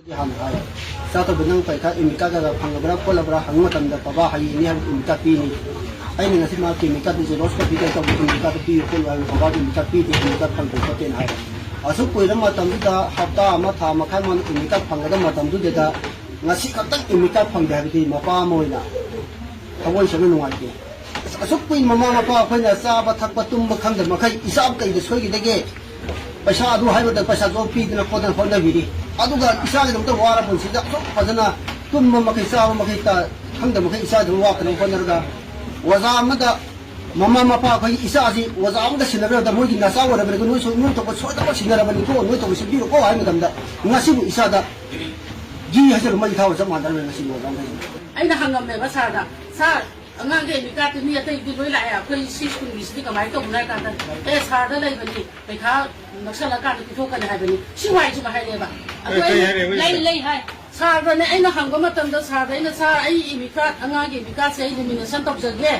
Satu benang paika imika ga phangabra kolabra hangma tamda paba hayini har imika pini aini ngasi ma imika di zeros ka pika to imika pi ko wa paba imika pi di imika phang ko ten hai asu koira ma tamda hafta ama tha ma khan man imika phangada ma tamdu da ngasi khatak imika phangda bi mapa moina thawai sanu nuai ke asu kuin mama mapa khoina saba thakpa tumba khangda makai isab kai de soi ge पैसा है पैसा जो पीदना खोदना होनबीरी इसागीदमत वारा पुनसीद फजना तुम मखै चाब मखै खंद मखै इसाद वाकना होनरगा वजा mama Mopa अखै इसाजी वजा सिनरदा मोगी नचा ओरबरे नोई नोई तो सोदब सिनरबनी को नोई तो सिबिरो को हाय मतमदा ngasibu isada gi hajar mai थाव जब मादर में ngasibu वजा अइना हंगमने बसादा सार अंगांग के निका तिनी अतै दि लोइ लाया अखै सी स्कुल बिसदि कमाइ तो बुनाय कादा ए सारदा लैबनी पैखा नक्सला का पिथो कने हाबनी सिवाइ जु हाइलेबा लೈ हाय सारदने अइना हंग मतमदा सारदा अइना सा अइ इमिका अंगांग के इमिका से एलिमिनेशन तबजगे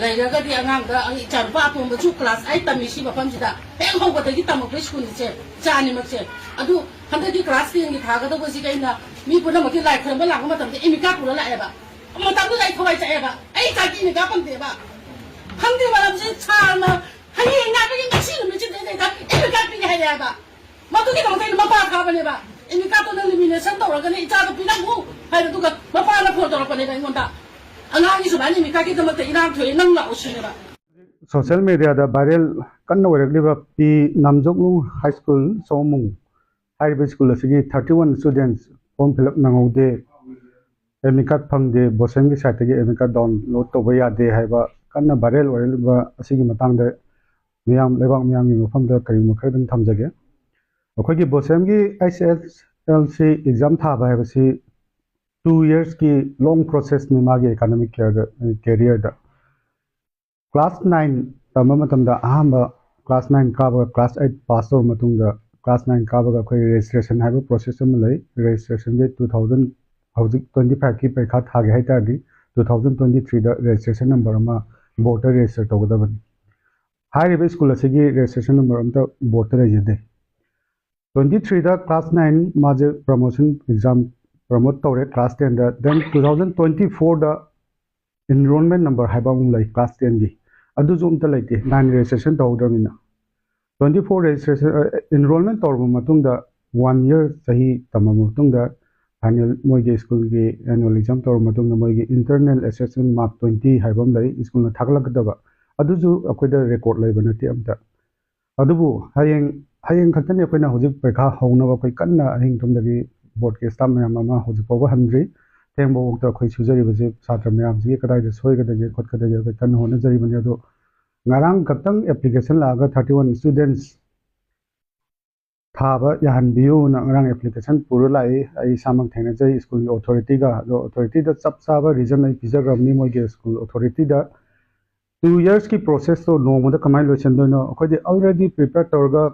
लैरगदि अंगांग दा अंग इचारपा तोंब जु क्लास 8 तमिसि बफमसिदा हें होगदि तमक स्कुल से चानि मक्से अदु हंदि क्लास 10 की थागदा बसि कैना मी पुना मकि लाइ खरबा लाग मतमदा इमिका पुला लाएबा मतमदा लाइ थवाइ चाएबा अइ चाकि इमिका पंदेबा फंदे वाला छाना हनी ना पे ngasi नु chi dai da iमिका पि हायबा मतुगी दमते मपा खाबनेबा इमिका तो एलिमिनेशन तौरगने इचा तो पिनागु हाय दुगा मपा ना फोन तौरपने दा इंगोंदा अंगांगी सुबानि इमिका की दमते इराम थोय नंग लाउ सिनेबा सोशल मीडिया दा वायरल कन्न ओरगलिबा पी नामजोगनु हाई स्कूल सोमुंग हाई स्कूल असगी 31 स्टूडेंट्स फॉर्म फिलअप नंगौदे एमिका फंगदे बोसन की साइट के एमिका डाउनलोड तोबा यादे हाइबा कन्न वायरल ओरगलिबा असगी मतंग दे मियाम लेबांग मियाम की मफम दा करी मखरदन थमजगे अखोगी बोसन की SSLC एग्जाम थाबा हाइबसी 2 years की लॉन्ग प्रोसेस नि मागे एकेडमिक कैरियर दा क्लास 9 तम मतमदा अहम क्लास 9 काबा क्लास 8 पास हो मतुंगा क्लास 9 काबा कोई रजिस्ट्रेशन हाइबा प्रोसेस में लई रजिस्ट्रेशन के 2025 की परीक्षा थागे हाइतादी 2023 दा रजिस्ट्रेशन नंबर अमा बोर्ड रजिस्टर तौगदबनी हाइरिबे स्कूल असगी रजिस्ट्रेशन नंबर अमता बोर्ड रजिदे 23 दा क्लास 9 माजे प्रमोशन एग्जाम प्रमोट तौरे क्लास 10 दा देन 2024 दा enrollment number हाइबा लई क्लास 10 की अदु जो उमता लैते 9 रजिस्ट्रेशन तौदरमिना 24 रजिस्ट्रेशन enrollment तौरब मतुंगदा 1 year सही तमम मतुंगदा फाइनल मोइगे स्कूल के एनुअल एग्जाम तौर मतुंगदा मोइगे इंटरनल असेसमेंट मार्क 20 हाइबम लई स्कूल न थागलकदबा अदु जो अखोइदा रिकॉर्ड लैबा नति अमता अदुबु हयेंग खतने अखोइना होजिक परीक्षा हौनबा कोइ कन्ना अहिंग तुमदगी बोर्ड के स्टाफ मैम अमा होजिक पौबा हंद्री तेंबो वक्त अखोइ सुजरिबजे छात्र मैम जी कदाइदा सोइगदगे खोटकदगे अखोइ कन्न होना जरिबने अदो ngarang katang application laga 31 students थाबा याहनबियो ना ngarang application पुरो लाई आई सामंग थेना जै स्कूल अथॉरिटी गा जो अथॉरिटी दा सब साबा रीजन आई पिजग्रामनी मोगे स्कूल अथॉरिटी दा 2 years की प्रोसेस तो नो मोदा कमाई लोसन दोनो अखोदि ऑलरेडी प्रिपेयर तोरगा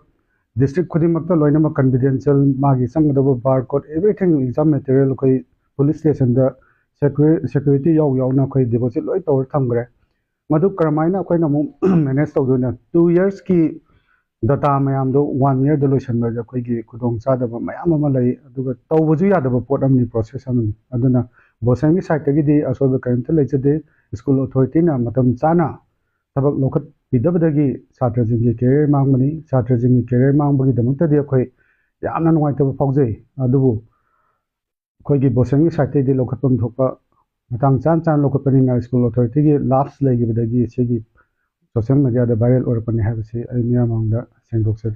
डिस्ट्रिक्ट खुदिमक तो लोइनम कॉन्फिडेंशियल मागी संगदबो bar code everything exam material कोई पुलिस स्टेशन दा सिक्योरिटी याव याव ना कोई डिपॉजिट लोइ तोर थमग्रे मधु करमाइना कोई नमु मैनेज तौदोना 2 years की डाटा मैम दो 1 year द लोसन बजा कोई की खुदोंग चादब मैम अमा लई अदुगा तौबजु यादब पोट अमनि प्रोसेस अमनि अदुना बोसन की साइट की असोब करेंट लेजदे स्कूल अथॉरिटी ना मतम चाना तबक लोखत पिदबदगी छात्र जिंगी कैरियर मांगमनि छात्र जिंगी कैरियर मांगबगी दमतदि अखोय यामना नुवाइतब फावजै अदुबु कोई की बोसन की साइट दि लोखतपम थोपा मतंग चान चान लोखतपनि स्कूल अथॉरिटी की लाफ्स लेगिबदगी सेगी सोशल मीडिया द वायरल ओरपनि हाबसी आई मिया मांगदा सेंदोक्सरि